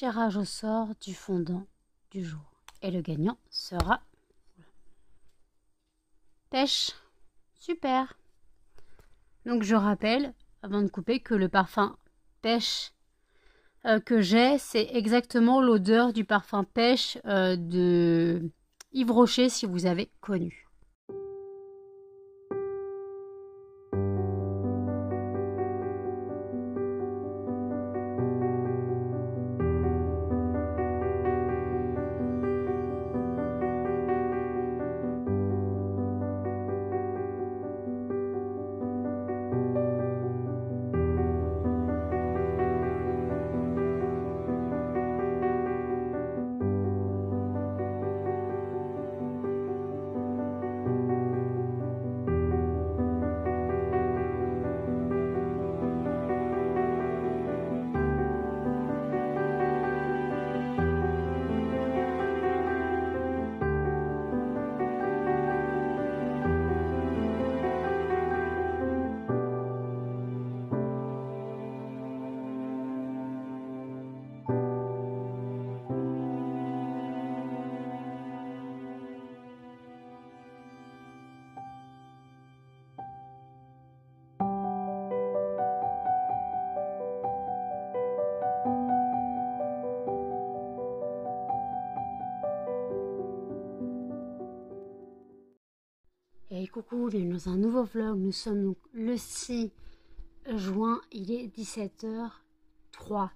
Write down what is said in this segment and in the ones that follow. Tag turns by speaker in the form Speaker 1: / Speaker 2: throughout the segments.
Speaker 1: tirage au sort du fondant du jour. Et le gagnant sera pêche. Super. Donc je rappelle, avant de couper, que le parfum pêche que j'ai, c'est exactement l'odeur du parfum pêche de Yves Rocher, si vous avez connu. Et coucou, bienvenue dans un nouveau vlog. Nous sommes donc le 6 juin, il est 17h03.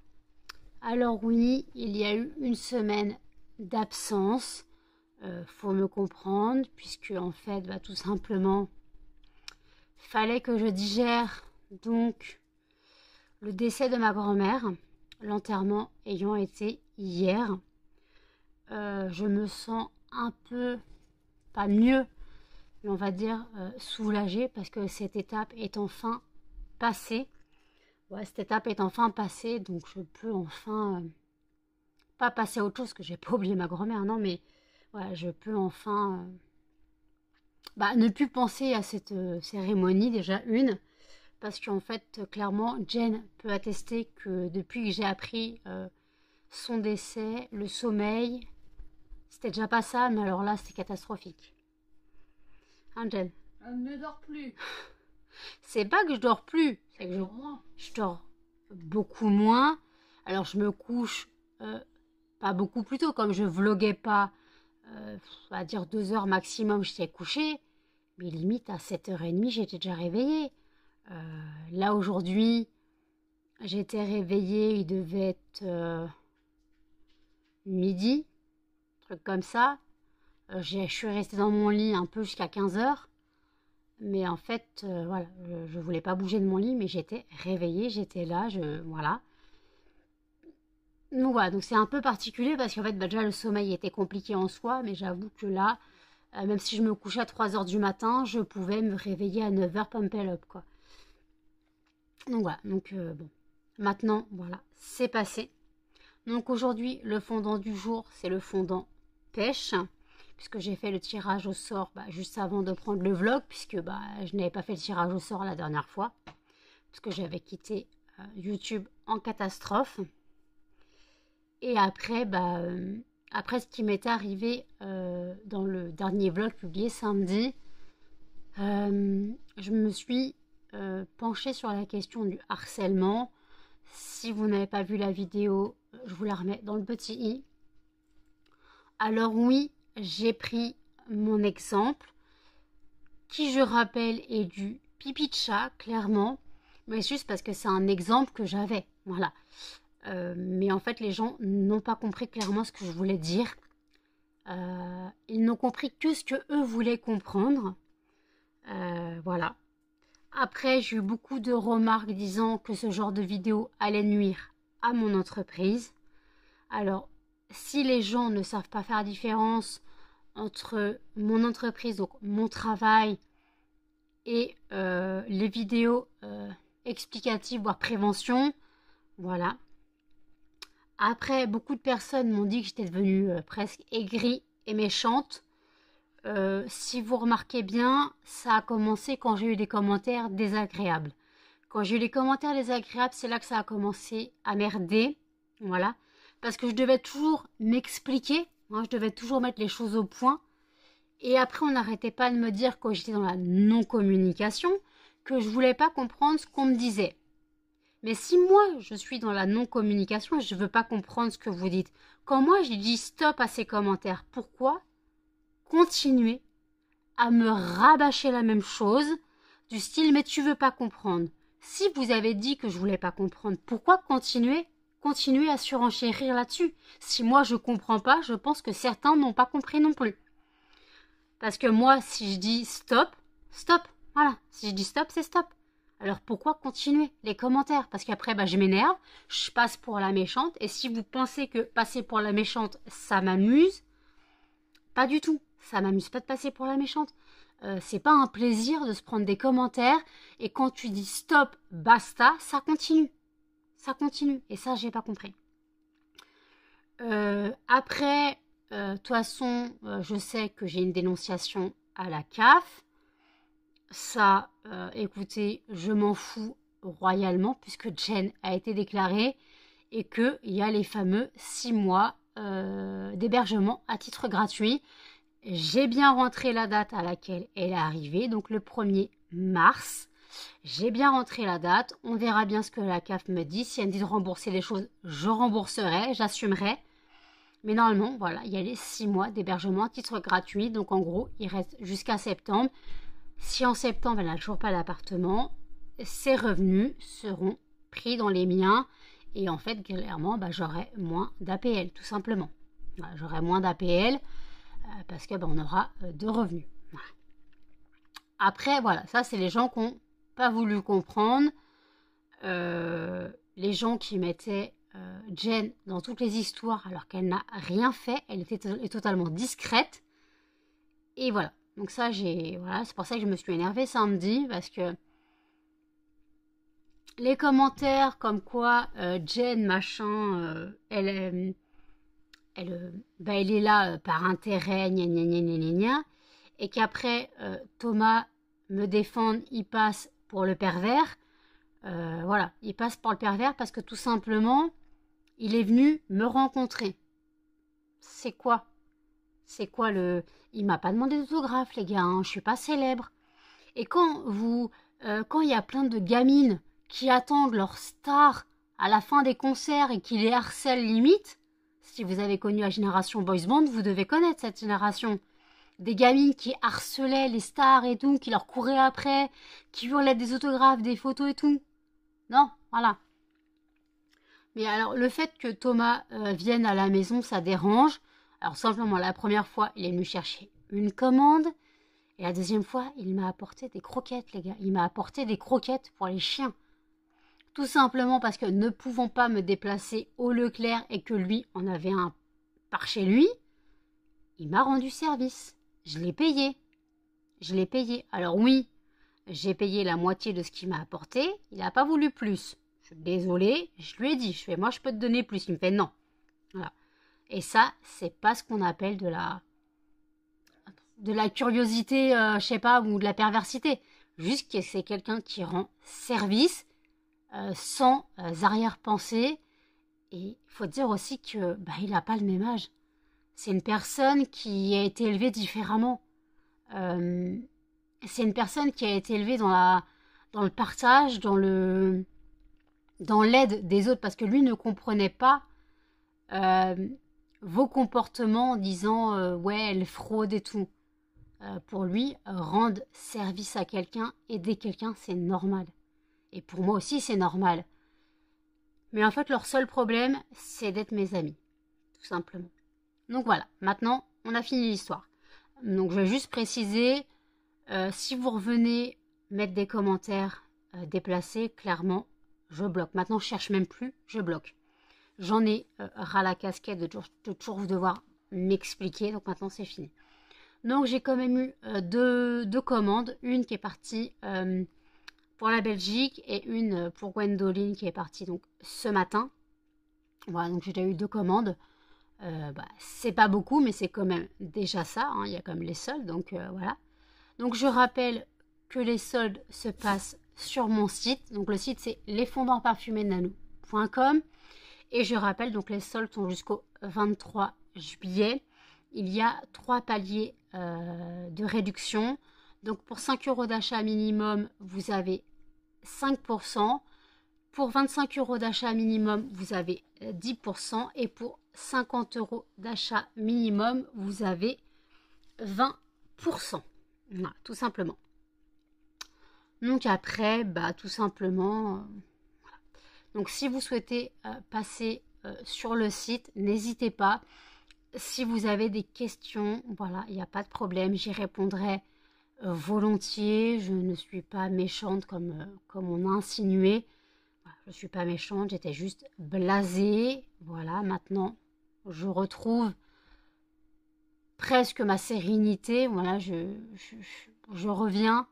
Speaker 1: Alors oui, il y a eu une semaine d'absence, faut me comprendre, puisque en fait, tout simplement, fallait que je digère donc le décès de ma grand-mère, l'enterrement ayant été hier. Je me sens un peu, pas mieux, mais on va dire soulagée parce que cette étape est enfin passée. Ouais, cette étape est enfin passée, donc je peux enfin pas passer à autre chose, parce que j'ai pas oublié ma grand-mère, non, mais voilà, je peux enfin ne plus penser à cette cérémonie, déjà une, parce qu'en fait, clairement, Jen peut attester que depuis que j'ai appris son décès, le sommeil, c'était déjà pas ça, mais alors là, c'était catastrophique. Hein, Jen?
Speaker 2: Elle ne dort plus.
Speaker 1: C'est pas que je dors plus, c'est que je dors beaucoup moins. Alors je me couche pas beaucoup plus tôt, comme je vloguais pas, on va dire 2 heures maximum, j'étais couchée. Mais limite à 7h30, j'étais déjà réveillée. Là aujourd'hui, j'étais réveillée, il devait être midi, truc comme ça. Je suis restée dans mon lit un peu jusqu'à 15h. Mais en fait, voilà, je voulais pas bouger de mon lit, mais j'étais réveillée, j'étais là, voilà. Donc voilà, donc c'est un peu particulier parce qu'en fait, déjà le sommeil était compliqué en soi, mais j'avoue que là, même si je me couchais à 3h du matin, je pouvais me réveiller à 9h, pump it up, quoi. Donc voilà, donc bon, maintenant, voilà, c'est passé. Donc aujourd'hui, le fondant du jour, c'est le fondant pêche, puisque j'ai fait le tirage au sort juste avant de prendre le vlog, puisque je n'avais pas fait le tirage au sort la dernière fois, parce que j'avais quitté YouTube en catastrophe. Et après, après ce qui m'est arrivé dans le dernier vlog publié samedi, je me suis penchée sur la question du harcèlement. Si vous n'avez pas vu la vidéo, je vous la remets dans le petit i. Alors oui, j'ai pris mon exemple, qui je rappelle est du pipi de chat, clairement, mais juste parce que c'est un exemple que j'avais, voilà. Mais en fait, les gens n'ont pas compris clairement ce que je voulais dire. Ils n'ont compris que ce que eux voulaient comprendre. Voilà. Après, j'ai eu beaucoup de remarques disant que ce genre de vidéo allait nuire à mon entreprise. Alors, si les gens ne savent pas faire la différence entre mon entreprise, donc mon travail, et les vidéos explicatives, voire prévention, voilà. Après, beaucoup de personnes m'ont dit que j'étais devenue presque aigrie et méchante. Si vous remarquez bien, ça a commencé quand j'ai eu des commentaires désagréables. Quand j'ai eu les commentaires désagréables, c'est là que ça a commencé à merder. Voilà. parce que je devais toujours m'expliquer, hein, je devais toujours mettre les choses au point. Et après, on n'arrêtait pas de me dire que j'étais dans la non-communication, que je voulais pas comprendre ce qu'on me disait. Mais si moi, je suis dans la non-communication, je ne veux pas comprendre ce que vous dites. Quand moi, je dis stop à ces commentaires, pourquoi continuer à me rabâcher la même chose, du style « mais tu veux pas comprendre ». Si vous avez dit que je voulais pas comprendre, pourquoi continuer à surenchérir là-dessus? Si moi, je comprends pas, je pense que certains n'ont pas compris non plus. Parce que moi, si je dis stop, stop, voilà. Si je dis stop, c'est stop. Alors pourquoi continuer les commentaires? Parce qu'après, je m'énerve, je passe pour la méchante. Et si vous pensez que passer pour la méchante, ça m'amuse, pas du tout. Ça m'amuse pas de passer pour la méchante. C'est pas un plaisir de se prendre des commentaires. Et quand tu dis stop, basta, ça continue. Ça continue. Et ça, j'ai pas compris. Après, de toute façon, je sais que j'ai une dénonciation à la CAF. Ça, écoutez, je m'en fous royalement puisque Jen a été déclarée et qu'il y a les fameux 6 mois d'hébergement à titre gratuit. J'ai bien rentré la date à laquelle elle est arrivée, donc le 1er mars. J'ai bien rentré la date. On verra bien ce que la CAF me dit. Si elle me dit de rembourser les choses, je rembourserai, j'assumerai. Mais normalement, voilà, il y a les 6 mois d'hébergement à titre gratuit. Donc en gros, il reste jusqu'à septembre. Si en septembre, elle n'a toujours pas d'appartement, ses revenus seront pris dans les miens. Et en fait, clairement, j'aurai moins d'APL, tout simplement. Voilà, j'aurai moins d'APL parce que on aura de revenus. Voilà. Après, voilà, ça, c'est les gens qui n'ont pas voulu comprendre. Les gens qui mettaient Jen dans toutes les histoires alors qu'elle n'a rien fait. Elle était totalement discrète. Et voilà. Donc ça, voilà, c'est pour ça que je me suis énervée samedi, parce que les commentaires comme quoi Jen, machin, elle est là par intérêt, gna gna gna gna gna, et qu'après Thomas me défende, il passe pour le pervers. Voilà, il passe pour le pervers parce que tout simplement, il est venu me rencontrer. C'est quoi le... Il m'a pas demandé d'autographe, les gars, hein, je suis pas célèbre. Et quand il y a plein de gamines qui attendent leur star à la fin des concerts et qui les harcèlent limite, si vous avez connu la génération Boys Band, vous devez connaître cette génération. Des gamines qui harcelaient les stars et tout, qui leur couraient après, qui hurlaient des autographes, des photos et tout. Non, voilà. Mais alors, le fait que Thomas vienne à la maison, ça dérange. Alors, simplement, la première fois, il est venu chercher une commande. Et la deuxième fois, il m'a apporté des croquettes, les gars. Il m'a apporté des croquettes pour les chiens. Tout simplement parce que ne pouvant pas me déplacer au Leclerc et que lui en avait un par chez lui, il m'a rendu service. Je l'ai payé. Je l'ai payé. Alors oui, j'ai payé la moitié de ce qu'il m'a apporté. Il n'a pas voulu plus. Je suis désolée. Je lui ai dit, moi je peux te donner plus. Il me fait non. Voilà. Et ça, c'est pas ce qu'on appelle de la curiosité, je sais pas, ou de la perversité. Juste que c'est quelqu'un qui rend service sans arrière-pensée. Et il faut dire aussi que il n'a pas le même âge. C'est une personne qui a été élevée différemment. C'est une personne qui a été élevée dans le partage, dans l'aide des autres, parce que lui ne comprenait pas vos comportements en disant ouais, elle fraude et tout. Pour lui, rendre service à quelqu'un, aider quelqu'un, c'est normal. Et pour moi aussi, c'est normal. Mais en fait, leur seul problème, c'est d'être mes amis. Tout simplement. Donc voilà, maintenant, on a fini l'histoire. Donc je vais juste préciser, si vous revenez mettre des commentaires déplacés, clairement, je bloque. Maintenant, je cherche même plus, je bloque. J'en ai ras la casquette de toujours devoir m'expliquer, donc maintenant c'est fini. Donc j'ai quand même eu deux commandes, une qui est partie pour la Belgique et une pour Gwendoline qui est partie donc ce matin. Voilà, donc j'ai déjà eu 2 commandes. C'est pas beaucoup, mais c'est quand même déjà ça, hein, il y a quand même les soldes, donc voilà. Donc je rappelle que les soldes se passent sur mon site. Donc le site c'est lesfondantparfuménano.com Et je rappelle, donc les soldes sont jusqu'au 23 juillet. Il y a 3 paliers de réduction. Donc pour 5 € d'achat minimum, vous avez 5%. Pour 25 € d'achat minimum, vous avez 10%. Et pour 50 € d'achat minimum, vous avez 20%. Voilà, tout simplement. Donc après, bah, tout simplement... voilà. Donc si vous souhaitez passer sur le site, n'hésitez pas. Si vous avez des questions, voilà, il n'y a pas de problème, j'y répondrai volontiers. Je ne suis pas méchante comme on a insinué. Voilà, je ne suis pas méchante, j'étais juste blasée. Voilà, maintenant, je retrouve presque ma sérénité. Voilà, je reviens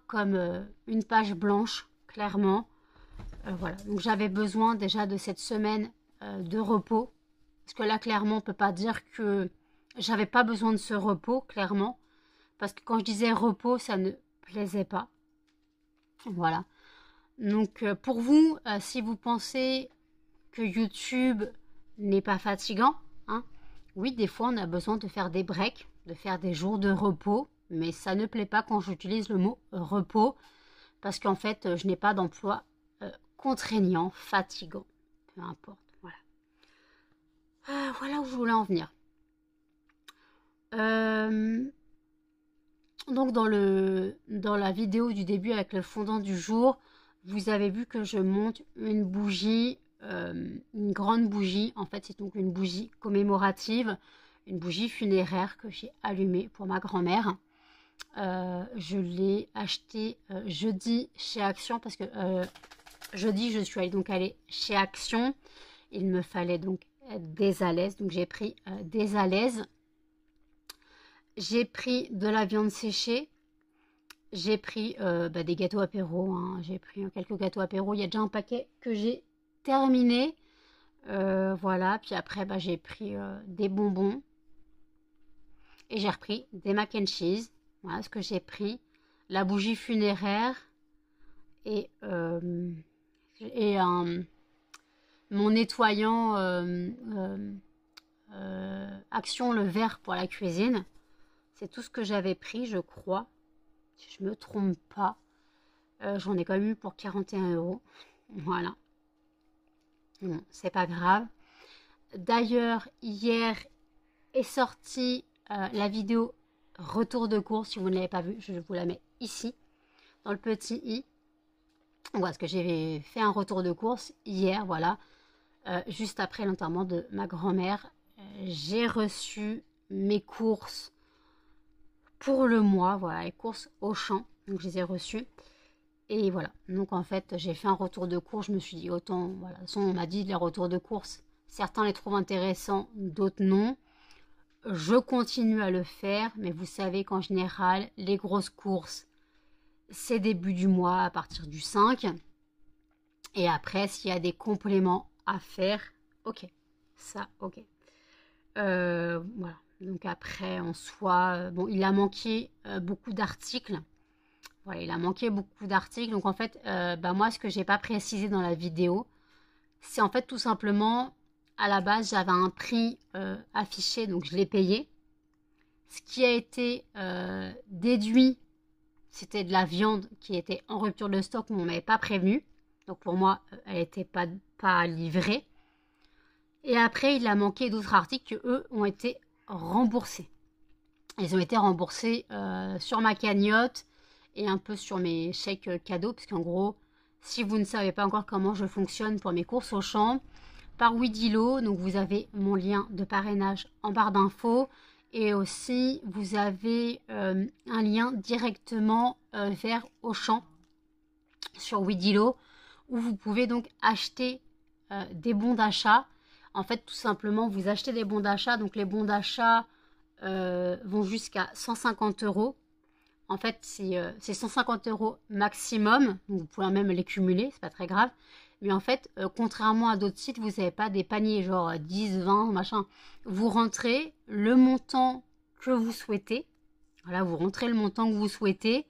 Speaker 1: comme une page blanche, clairement. Voilà, donc j'avais besoin déjà de cette semaine de repos. Parce que là, clairement, on ne peut pas dire que j'avais pas besoin de ce repos, clairement. Parce que quand je disais repos, ça ne plaisait pas. Voilà. Donc, pour vous, si vous pensez que YouTube n'est pas fatigant, hein, oui, des fois, on a besoin de faire des breaks, de faire des jours de repos. Mais ça ne plaît pas quand j'utilise le mot repos. Parce qu'en fait, je n'ai pas d'emploi contraignant, fatigant. Peu importe. Voilà où je voulais en venir. Donc dans la vidéo du début avec le fondant du jour, vous avez vu que je monte une bougie, une grande bougie. En fait, c'est donc une bougie commémorative, une bougie funéraire que j'ai allumée pour ma grand-mère. Je l'ai achetée jeudi chez Action parce que jeudi, je suis donc allée chez Action. Il me fallait donc des alaises, donc j'ai pris des alaises, j'ai pris de la viande séchée, j'ai pris des gâteaux apéro, hein. J'ai pris quelques gâteaux apéro, il y a déjà un paquet que j'ai terminé, voilà, puis après j'ai pris des bonbons et j'ai repris des mac and cheese, voilà ce que j'ai pris, la bougie funéraire et mon nettoyant Action le verre pour la cuisine. C'est tout ce que j'avais pris, je crois. Si je me trompe pas. J'en ai quand même eu pour 41 €. Voilà. Bon, c'est pas grave. D'ailleurs, hier est sortie la vidéo retour de course. Si vous ne l'avez pas vue, je vous la mets ici, dans le petit i. Voilà, parce que j'ai fait un retour de course hier, voilà. Juste après l'enterrement de ma grand-mère, j'ai reçu mes courses pour le mois, voilà, les courses Auchan, donc je les ai reçues. Et voilà, donc en fait, j'ai fait un retour de course, je me suis dit autant, voilà, de toute façon, on m'a dit les retours de course, certains les trouvent intéressants, d'autres non. Je continue à le faire, mais vous savez qu'en général, les grosses courses, c'est début du mois à partir du 5. Et après, s'il y a des compléments à faire, ok, ça, ok. Voilà, donc après, en soi, bon, il a manqué beaucoup d'articles. Voilà, il a manqué beaucoup d'articles. Donc en fait, moi, ce que j'ai pas précisé dans la vidéo, c'est en fait tout simplement, à la base, j'avais un prix affiché, donc je l'ai payé. Ce qui a été déduit, c'était de la viande qui était en rupture de stock, mais on m'avait pas prévenu. Donc pour moi, elle n'était pas livrée. Et après, il a manqué d'autres articles qui, eux, ont été remboursés. Ils ont été remboursés sur ma cagnotte et un peu sur mes chèques cadeaux. Parce qu'en gros, si vous ne savez pas encore comment je fonctionne pour mes courses au champ, par Weedilo, donc vous avez mon lien de parrainage en barre d'infos. Et aussi, vous avez un lien directement vers Auchan sur Weedilo, où vous pouvez donc acheter des bons d'achat. En fait, tout simplement, vous achetez des bons d'achat. Donc, les bons d'achat vont jusqu'à 150 €. En fait, c'est 150 € maximum. Donc, vous pouvez même les cumuler, c'est pas très grave. Mais en fait, contrairement à d'autres sites, vous n'avez pas des paniers genre 10, 20, machin. Vous rentrez le montant que vous souhaitez. Voilà, vous rentrez le montant que vous souhaitez.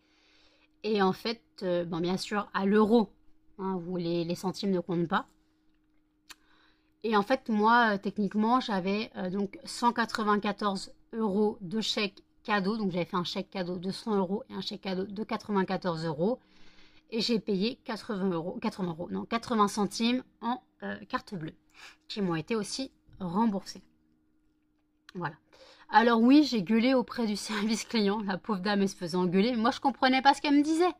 Speaker 1: Et en fait, bien sûr, à l'euro. Hein, les centimes ne comptent pas. Et en fait, moi, techniquement, j'avais donc 194 € de chèque cadeau. Donc, j'avais fait un chèque cadeau de 100 € et un chèque cadeau de 94 €. Et j'ai payé 80 centimes en carte bleue, qui m'ont été aussi remboursés. Voilà. Alors oui, j'ai gueulé auprès du service client. La pauvre dame, elle se faisait engueuler. Moi, je comprenais pas ce qu'elle me disait.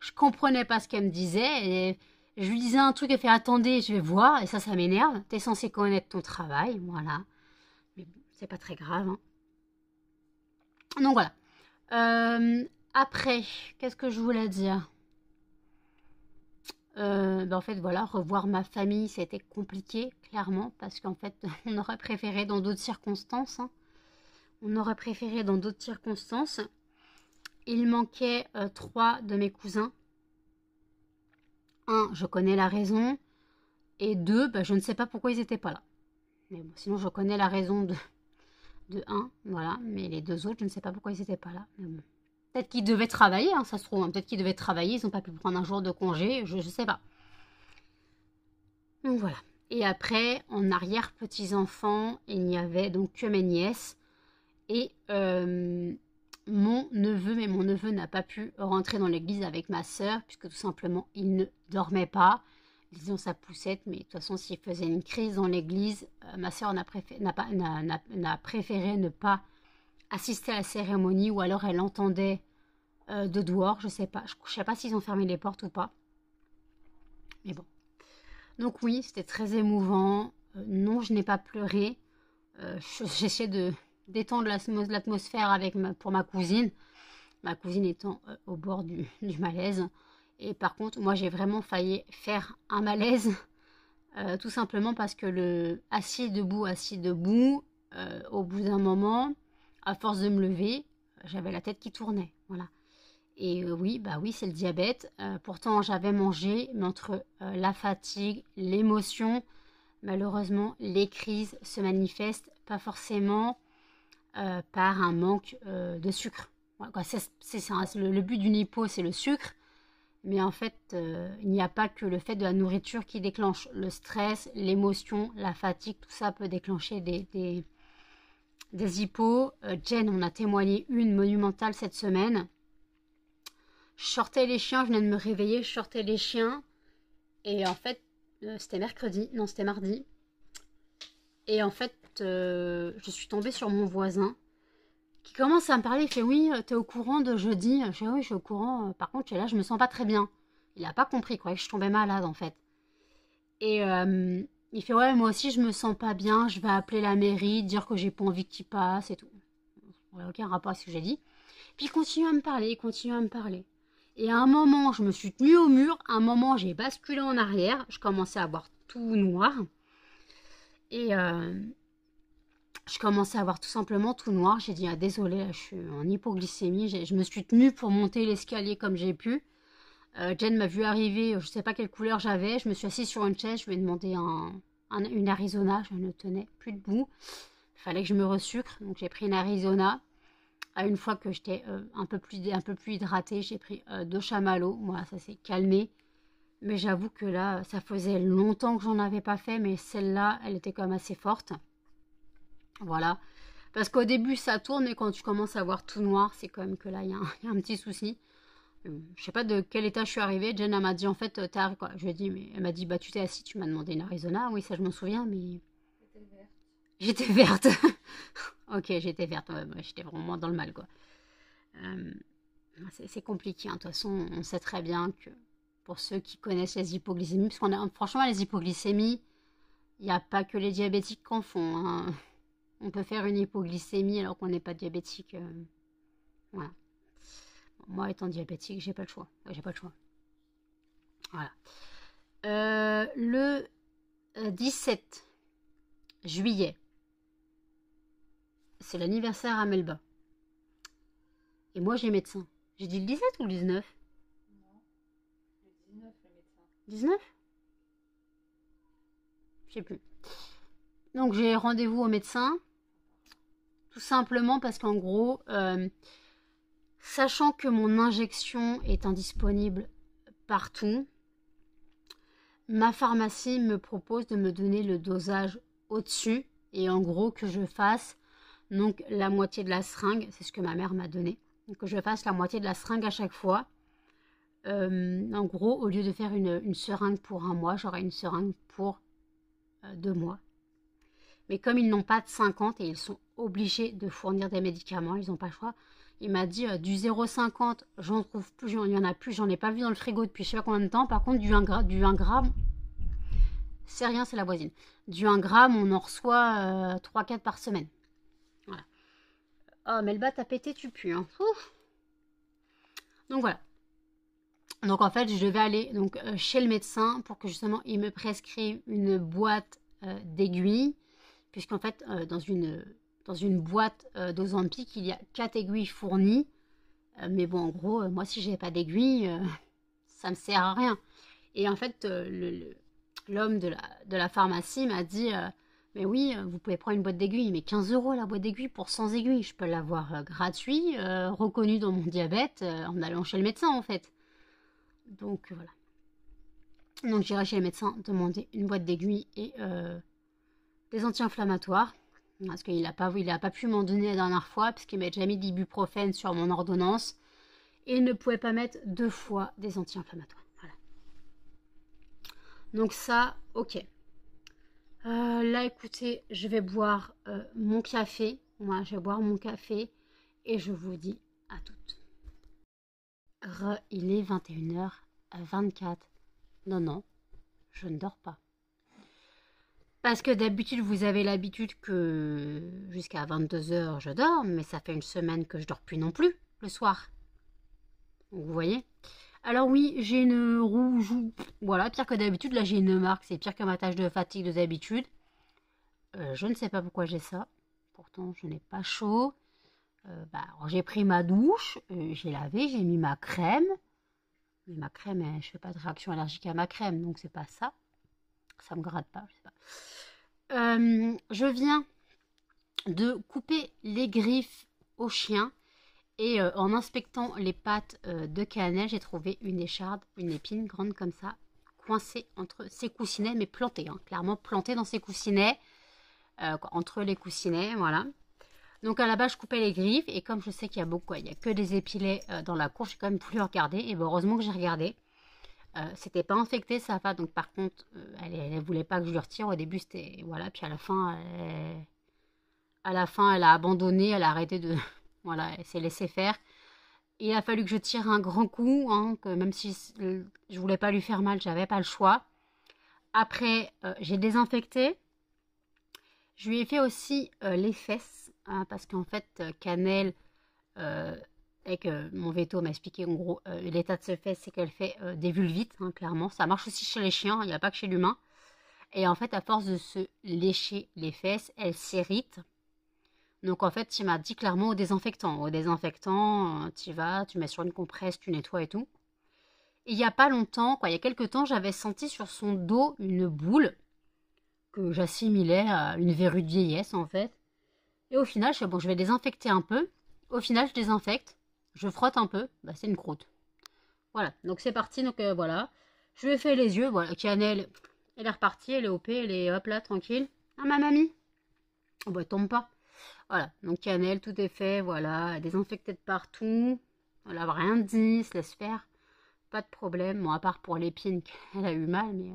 Speaker 1: Je comprenais pas ce qu'elle me disait. Et je lui disais un truc, elle fait attendez, je vais voir. Et ça m'énerve. T'es censé connaître ton travail. Voilà. Mais bon, c'est pas très grave. Hein. Donc voilà. Après, qu'est-ce que je voulais dire? En fait, voilà, revoir ma famille, c'était compliqué, clairement, parce qu'en fait, on aurait préféré dans d'autres circonstances. Hein. On aurait préféré dans d'autres circonstances. Il manquait 3 de mes cousins. Un, je connais la raison. Et deux, je ne sais pas pourquoi ils n'étaient pas là. Mais bon, sinon, je connais la raison de un, voilà. Mais les deux autres, je ne sais pas pourquoi ils n'étaient pas là. Mais bon. Peut-être qu'ils devaient travailler, hein, ça se trouve. Hein. Peut-être qu'ils devaient travailler, ils n'ont pas pu prendre un jour de congé, je ne sais pas. Donc voilà. Et après, en arrière petits-enfants, il n'y avait donc que mes nièces. Et mon neveu, mais mon neveu n'a pas pu rentrer dans l'église avec ma sœur, puisque tout simplement, il ne dormait pas. Disons sa poussette, mais de toute façon, s'il faisait une crise dans l'église, ma sœur n'a préféré ne pas assister à la cérémonie, ou alors elle entendait de dehors, je sais pas. Je sais pas s'ils ont fermé les portes ou pas. Mais bon. Donc oui, c'était très émouvant. Non, je n'ai pas pleuré. J'essaie de détendre l'atmosphère pour ma cousine. Ma cousine étant au bord du malaise. Et par contre, moi, j'ai vraiment failli faire un malaise. Tout simplement parce que le assis, debout, au bout d'un moment, à force de me lever, j'avais la tête qui tournait. Voilà. Et oui, c'est le diabète. Pourtant, j'avais mangé, mais entre la fatigue, l'émotion, malheureusement, les crises se manifestent pas forcément par un manque de sucre. Voilà, le but d'une hypo, c'est le sucre. Mais en fait, il n'y a pas que le fait de la nourriture qui déclenche le stress, l'émotion, la fatigue. Tout ça peut déclencher des hypos. Jen, on a témoigné une monumentale cette semaine. Je sortais les chiens, je venais de me réveiller, je sortais les chiens. Et en fait, c'était mardi. Et en fait, je suis tombée sur mon voisin qui commence à me parler. Il fait oui, t'es au courant de jeudi? Je fais oui, je suis au courant. Par contre, là, je me sens pas très bien. Il a pas compris, quoi, que je tombais malade en fait. Et il fait ouais, moi aussi, je me sens pas bien. Je vais appeler la mairie, dire que j'ai pas envie qu'il passe et tout. Ouais, aucun rapport avec ce que j'ai dit. Puis il continue à me parler, Et à un moment, je me suis tenue au mur. À un moment, j'ai basculé en arrière. Je commençais à voir tout noir. Et je commençais à voir tout simplement tout noir. J'ai dit, ah désolé, là, je suis en hypoglycémie. Je me suis tenue pour monter l'escalier comme j'ai pu. Jen m'a vu arriver, je ne sais pas quelle couleur j'avais. Je me suis assise sur une chaise, je lui ai demandé une Arizona. Je ne tenais plus debout. Il fallait que je me resucre. Donc j'ai pris une Arizona. Une fois que j'étais un peu plus hydratée, j'ai pris 2 chamallows. Voilà, ça s'est calmé. Mais j'avoue que là, ça faisait longtemps que j'en avais pas fait. Mais celle-là, elle était quand même assez forte. Voilà. Parce qu'au début, ça tourne. Et quand tu commences à voir tout noir, c'est quand même que là, il y a un petit souci. Je sais pas de quel état je suis arrivée. Jen m'a dit en fait, t'es arrivée quoi. Je lui ai dit, mais elle m'a dit, bah tu t'es assis, tu m'as demandé une Arizona. Oui, ça je m'en souviens, mais. J'étais verte. Ok, j'étais verte. Ouais, j'étais vraiment dans le mal, quoi. C'est compliqué. Hein. De toute façon, on sait très bien que pour ceux qui connaissent les hypoglycémies, parce qu'on a franchement les hypoglycémies, il n'y a pas que les diabétiques qu'en font. Hein. On peut faire une hypoglycémie alors qu'on n'est pas diabétique. Voilà. Moi, étant diabétique, j'ai pas le choix. Ouais, j'ai pas le choix. Voilà. Le 17 juillet, c'est l'anniversaire à Melba. Et moi, j'ai médecin. J'ai dit le 17 ou le 19?
Speaker 2: Non, le 19, le médecin.
Speaker 1: 19? Je sais plus. Donc, j'ai rendez-vous au médecin. Tout simplement parce qu'en gros, sachant que mon injection est indisponible partout, ma pharmacie me propose de me donner le dosage au-dessus et en gros que je fasse donc la moitié de la seringue, c'est ce que ma mère m'a donné, donc que je fasse la moitié de la seringue à chaque fois. En gros, au lieu de faire une seringue pour un mois, j'aurai une seringue pour 2 mois. Mais comme ils n'ont pas de 50 et ils sont obligés de fournir des médicaments, ils n'ont pas le choix. Il m'a dit du 0,50, j'en trouve plus, il y en a plus, j'en ai pas vu dans le frigo depuis je sais pas combien de temps. Par contre, du 1 gramme, c'est rien, c'est la voisine. Du 1 gramme, on en reçoit 3-4 par semaine. Voilà. Oh, Melba, t'as pété, tu pues. Hein. Ouf. Donc voilà. Donc en fait, je devais aller donc, chez le médecin pour que justement il me prescrive une boîte d'aiguilles. Puisqu'en fait, dans une boîte d'Ozempic, il y a 4 aiguilles fournies. Mais bon, en gros, moi, si j'ai pas d'aiguille, ça me sert à rien. Et en fait, l'homme de la pharmacie m'a dit mais oui, vous pouvez prendre une boîte d'aiguilles, mais 15 € la boîte d'aiguilles pour 100 aiguilles. Je peux l'avoir gratuit, reconnu dans mon diabète, en allant chez le médecin, en fait. Donc, voilà. Donc, j'irai chez le médecin demander une boîte d'aiguilles et des anti-inflammatoires. Parce qu'il n'a pas pu m'en donner la dernière fois, parce qu'il m'a déjà mis de l'ibuprofène sur mon ordonnance. Et il ne pouvait pas mettre 2 fois des anti-inflammatoires. Voilà. Donc ça, ok. Là, écoutez, je vais boire mon café. Moi, je vais boire mon café. Et je vous dis à toutes. Il est 21h24. Non, je ne dors pas. Parce que d'habitude, vous avez l'habitude que jusqu'à 22h, je dors, mais ça fait une semaine que je dors plus non plus, le soir. Donc, vous voyez. Alors oui, j'ai une rouge, voilà, pire que d'habitude. Là, j'ai une marque, c'est pire que ma tache de fatigue de d'habitude. Je ne sais pas pourquoi j'ai ça. Pourtant, je n'ai pas chaud. J'ai pris ma douche, j'ai lavé, j'ai mis ma crème. Mais ma crème, je fais pas de réaction allergique à ma crème, donc c'est pas ça. Ça me gratte pas, je sais pas. Je viens de couper les griffes au chien et en inspectant les pattes de cannelle, j'ai trouvé une écharde, une épine grande comme ça, coincée entre ses coussinets, mais plantée, hein, clairement plantée dans ses coussinets, entre les coussinets, voilà. Donc à la base, je coupais les griffes et comme je sais qu'il y a il y a que des épilets dans la cour, j'ai quand même voulu regarder et heureusement que j'ai regardé. C'était pas infecté sa patte, donc par contre elle voulait pas que je lui retire. Au début c'était voilà, puis à la fin elle a abandonné, elle a arrêté de voilà, elle s'est laissée faire. Il a fallu que je tire un grand coup, hein, que même si je voulais pas lui faire mal, j'avais pas le choix. Après j'ai désinfecté. Je lui ai fait aussi les fesses, hein, parce qu'en fait Cannelle avec mon veto m'a expliqué en gros l'état de ses fesses, c'est qu'elle fait des vulvites, hein, clairement. Ça marche aussi chez les chiens, il n'y a pas que chez l'humain. Et en fait, à force de se lécher les fesses, elle s'irrite. Donc en fait, il m'a dit clairement au désinfectant. Au désinfectant, tu vas, tu mets sur une compresse, tu nettoies et tout. Et il n'y a pas longtemps, il y a quelques temps, j'avais senti sur son dos une boule que j'assimilais à une verrue de vieillesse en fait. Et au final, je fais bon, je vais désinfecter un peu. Au final, je désinfecte. Je frotte un peu, c'est une croûte. Voilà, donc c'est parti, donc voilà. Je lui ai fait les yeux, voilà, Cannelle, elle est repartie, elle est OP, elle est hop là, tranquille. Ah, ma mamie. Oh, elle tombe pas. Voilà, donc Cannelle, tout est fait, voilà, désinfecté de partout. Elle a rien dit, se laisse faire. Pas de problème, bon, à part pour l'épine, elle a eu mal, mais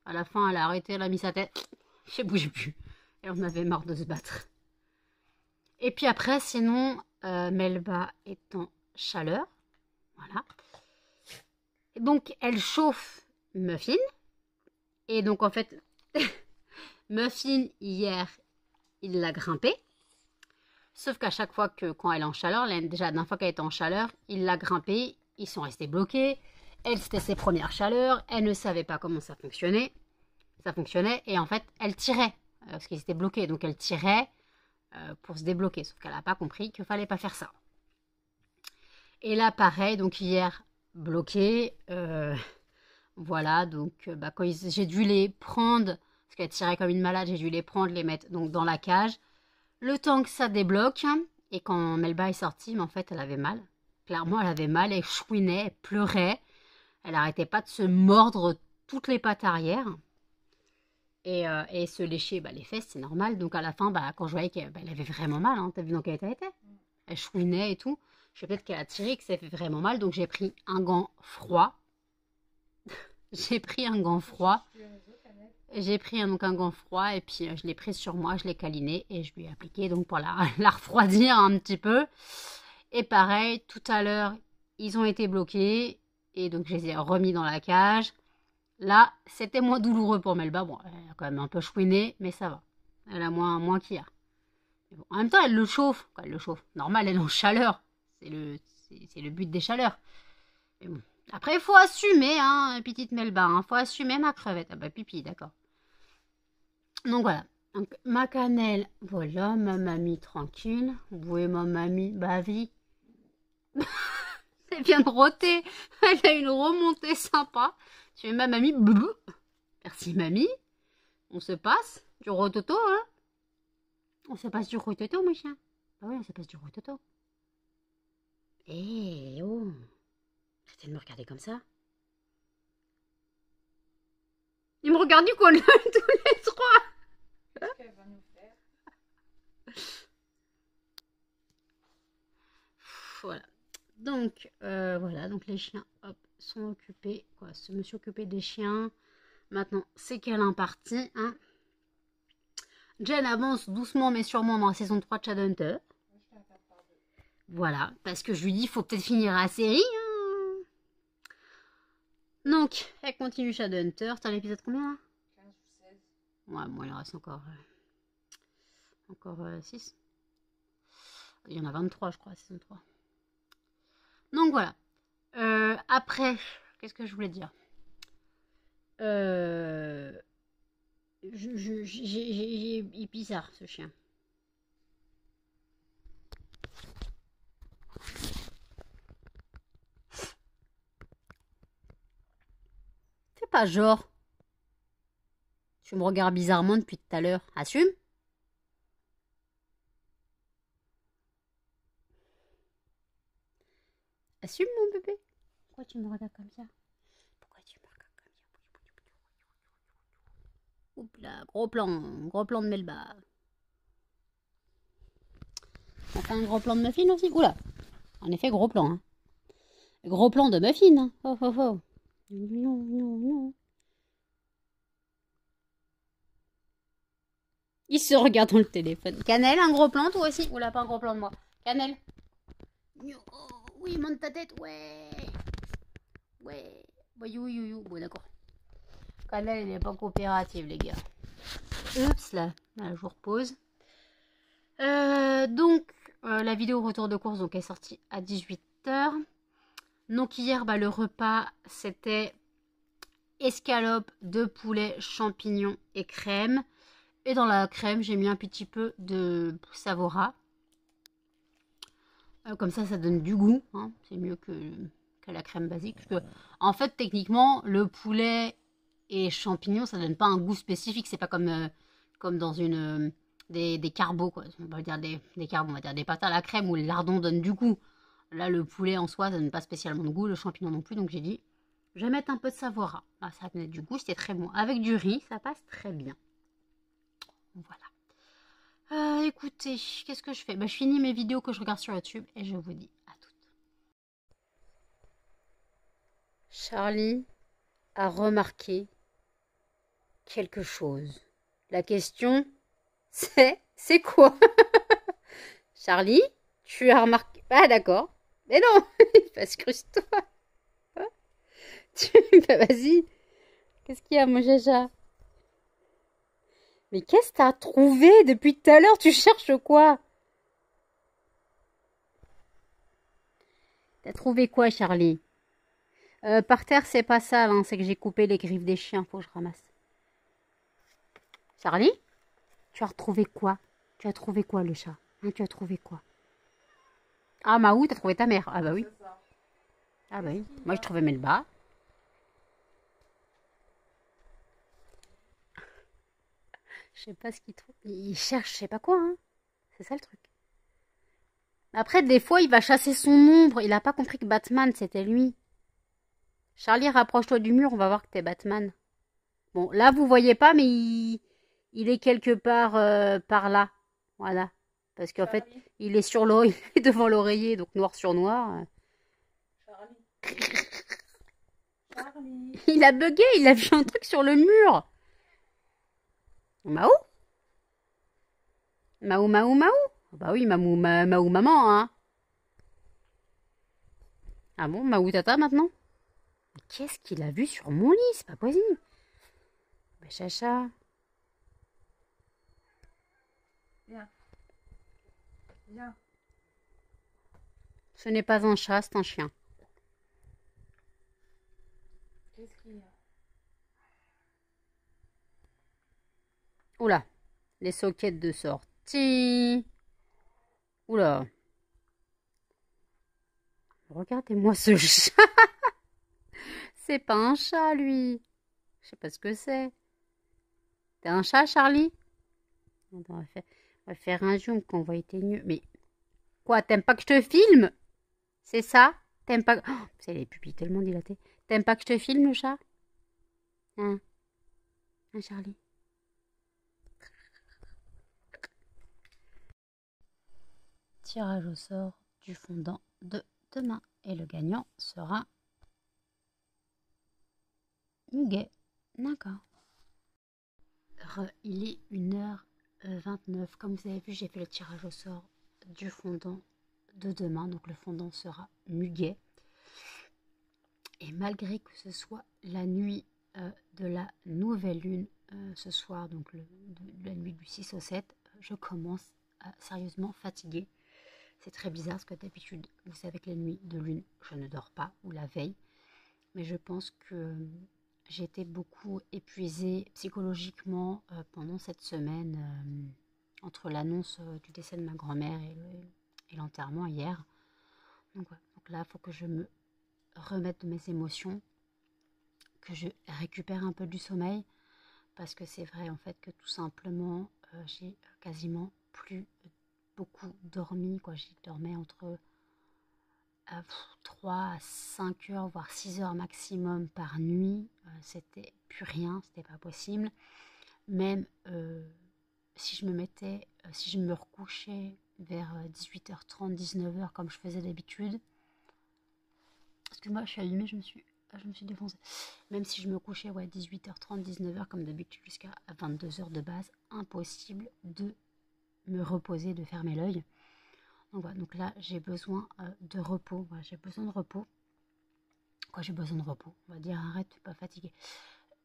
Speaker 1: à la fin, elle a arrêté, elle a mis sa tête. Je bouge plus. Et on avait marre de se battre. Et puis après, sinon, Melba est en chaleur. Voilà. Et donc, elle chauffe Muffin. Et donc, en fait, Muffin, hier, il l'a grimpé. Sauf qu'à chaque fois quand elle est en chaleur, déjà, la dernière fois qu'elle était en chaleur, il l'a grimpé. Ils sont restés bloqués. Elle, c'était ses premières chaleurs. Elle ne savait pas comment ça fonctionnait. Et en fait, elle tirait. Parce qu'ils étaient bloqués. Donc, elle tirait pour se débloquer. Sauf qu'elle n'a pas compris qu'il ne fallait pas faire ça. Et là, pareil, donc hier, bloqué. Voilà, donc quand j'ai dû les prendre, parce qu'elle tirait comme une malade, j'ai dû les prendre, les mettre donc dans la cage. Le temps que ça débloque, et quand Melba est sortie, mais en fait, elle avait mal. Clairement, elle avait mal, elle chouinait, elle pleurait. Elle n'arrêtait pas de se mordre toutes les pattes arrière et se lécher les fesses, c'est normal. Donc à la fin, quand je voyais qu'elle avait vraiment mal, hein, t'as vu dans quel état elle était? Elle chouinait et tout. Je sais peut-être qu'elle a tiré, que ça fait vraiment mal. Donc j'ai pris un gant froid. J'ai pris un gant froid. J'ai pris donc un gant froid et puis je l'ai pris sur moi, je l'ai câliné et je lui ai appliqué donc pour la refroidir un petit peu. Et pareil, tout à l'heure, ils ont été bloqués et donc je les ai remis dans la cage. Là, c'était moins douloureux pour Melba. Bon, elle a quand même un peu chouiné, mais ça va. Elle a moins qu'hier. Bon, en même temps, elle le chauffe. Elle le chauffe. Normal, elle est en chaleur. C'est le but des chaleurs. Mais bon. Après, il faut assumer, hein, petite Melba. Il faut assumer ma crevette. Ah bah, pipi, d'accord. Donc voilà. Donc, ma cannelle, voilà, ma mamie tranquille. Vous voyez ma mamie, vie. Elle vient de roter. Elle a une remontée sympa. Tu veux ma mamie? Merci mamie. On se passe du rototo, hein? On se passe du rototo, mon chien. Ah oui, on se passe du rototo. Eh oh! Arrêtez de me regarder comme ça. Il me regarde du coin de l'œil tous les trois.
Speaker 2: Qu'est-ce qu'elle va nous faire?
Speaker 1: Voilà. Donc, voilà. Donc, les chiens, hop, sont occupés. Quoi, je me suis occupée des chiens. Maintenant, c'est câlin parti, hein. Jen avance doucement mais sûrement dans la saison 3 de Shadowhunter. Voilà, parce que je lui dis, il faut peut-être finir la série, hein. Donc, elle continue Shadowhunter. T'as l'épisode combien là?
Speaker 2: 15 ou 16.
Speaker 1: Ouais, bon, il en reste encore 6. Il y en a 23, je crois, saison 3. Donc voilà. Après, qu'est-ce que je voulais dire? Il est bizarre ce chien. Fais pas genre. Tu me regardes bizarrement depuis tout à l'heure. Assume. Assume mon bébé. Pourquoi tu me regardes comme ça? Pourquoi tu me regardes comme ça? Oups là, gros plan de Melba. On fait un gros plan de muffin aussi? Oula, en effet, gros plan. Hein. Gros plan de muffin. Hein. Oh, oh, oh. Non, non, non. Il se regarde dans le téléphone. Cannelle, un gros plan, toi aussi? Oula, pas un gros plan de moi. Cannelle. Oh, oui, monte ta tête, ouais. Ouais. Bon, d'accord. Cannelle, elle n'est pas coopérative, les gars. Oups, là. Je vous repose. Donc, la vidéo retour de course donc, est sortie à 18h. Donc, hier, le repas, c'était escalope de poulet, champignons et crème. Et dans la crème, j'ai mis un petit peu de Savora. Comme ça donne du goût. Hein. C'est mieux que la crème basique. Parce que, en fait, techniquement, le poulet et champignons, ça donne pas un goût spécifique. C'est pas comme dans une... des carbos, quoi. On va dire des carbos, on va dire des pâtes à la crème où le lardon donne du goût. Là, le poulet en soi, ça donne pas spécialement de goût. Le champignon non plus. Donc, j'ai dit, je vais mettre un peu de Savora. Là, ça donne du goût. C'était très bon. Avec du riz, ça passe très bien. Voilà. Écoutez, qu'est-ce que je fais? Je finis mes vidéos que je regarde sur YouTube et je vous dis à toutes. Charlie a remarqué quelque chose. La question, c'est quoi? Charlie, tu as remarqué... Ah d'accord. Mais non, excuse-toi. Vas-y. Qu'est-ce qu'il y a, mon jaja? Mais qu'est-ce que t'as trouvé depuis tout à l'heure? Tu cherches quoi? T'as trouvé quoi, Charlie? Par terre, c'est pas ça, hein, c'est que j'ai coupé les griffes des chiens. Faut que je ramasse. Charlie? Tu as retrouvé quoi? Tu as trouvé quoi, le chat? Hein, tu as trouvé quoi? Ah, Maou, t'as trouvé ta mère. Ah bah oui. Ah bah oui. Moi, je trouvais Melba. Je sais pas ce qu'il trouve. Il cherche, je sais pas quoi, hein. C'est ça le truc. Après, des fois, il va chasser son ombre. Il a pas compris que Batman, c'était lui. Charlie, rapproche-toi du mur, on va voir que t'es Batman. Bon, là, vous voyez pas, mais il est quelque part par là. Voilà. Parce qu'en fait,
Speaker 2: Charlie,
Speaker 1: il est sur l'oreiller, devant l'oreiller, donc noir sur noir.
Speaker 2: Charlie, Charlie.
Speaker 1: Il a bugué, il a vu un truc sur le mur. Mao? Mao, Mao, Mao? Bah oui, Mao, maman, hein. Ah bon, Mao tata maintenant? Mais qu'est-ce qu'il a vu sur mon lit? C'est pas possible. Bah, Chacha.
Speaker 2: Viens. Viens.
Speaker 1: Ce n'est pas un chat, c'est un chien.
Speaker 2: Qu'est-ce qu'il y a?
Speaker 1: Oula, les sockets de sortie. Oula. Regardez-moi ce chat. C'est pas un chat, lui. Je sais pas ce que c'est. T'es un chat, Charlie? Attends, on va faire un zoom qu'on voit mieux. Mais quoi, t'aimes pas que je te filme? C'est ça? T'aimes pas... Oh, c'est les pupilles tellement dilatées. T'aimes pas que je te filme, le chat? Hein? Hein, Charlie? Tirage au sort du fondant de demain. Et le gagnant sera... Muguet. D'accord. Il est 1h29. Comme vous avez vu, j'ai fait le tirage au sort du fondant de demain. Donc le fondant sera Muguet. Et malgré que ce soit la nuit de la nouvelle lune ce soir, donc la nuit du 6 au 7, je commence à sérieusement fatiguer. C'est très bizarre parce que d'habitude, vous savez que les nuits de lune, je ne dors pas, ou la veille. Mais je pense que j'ai été beaucoup épuisée psychologiquement pendant cette semaine entre l'annonce du décès de ma grand-mère et l'enterrement hier. Donc, voilà. Donc là, il faut que je me remette de mes émotions, que je récupère un peu du sommeil, parce que c'est vrai en fait que tout simplement, j'ai quasiment plus beaucoup dormi, quoi. J'y dormais entre 3 à 5 heures, voire 6 heures maximum par nuit. C'était plus rien, c'était pas possible. Même si je me recouchais vers 18h30, 19h comme je faisais d'habitude. Excuse-moi, je suis allumée, je me suis défoncée. Même si je me couchais 18h30, 19h comme d'habitude jusqu'à 22h de base, impossible de me reposer, de fermer l'œil. Donc voilà, donc là j'ai besoin de repos. Voilà, j'ai besoin de repos. Quoi, j'ai besoin de repos? On va dire arrête, tu n'es pas fatigué.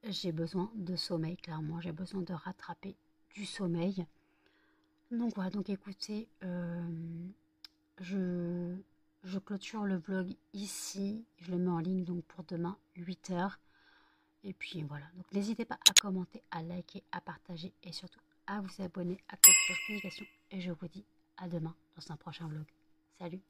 Speaker 1: J'ai besoin de sommeil, clairement. J'ai besoin de rattraper du sommeil. Donc voilà, donc écoutez, je clôture le vlog ici. Je le mets en ligne donc pour demain, 8h. Et puis voilà, donc n'hésitez pas à commenter, à liker, à partager et surtout à vous abonner, à cliquer sur notification. Et je vous dis à demain dans un prochain vlog. Salut!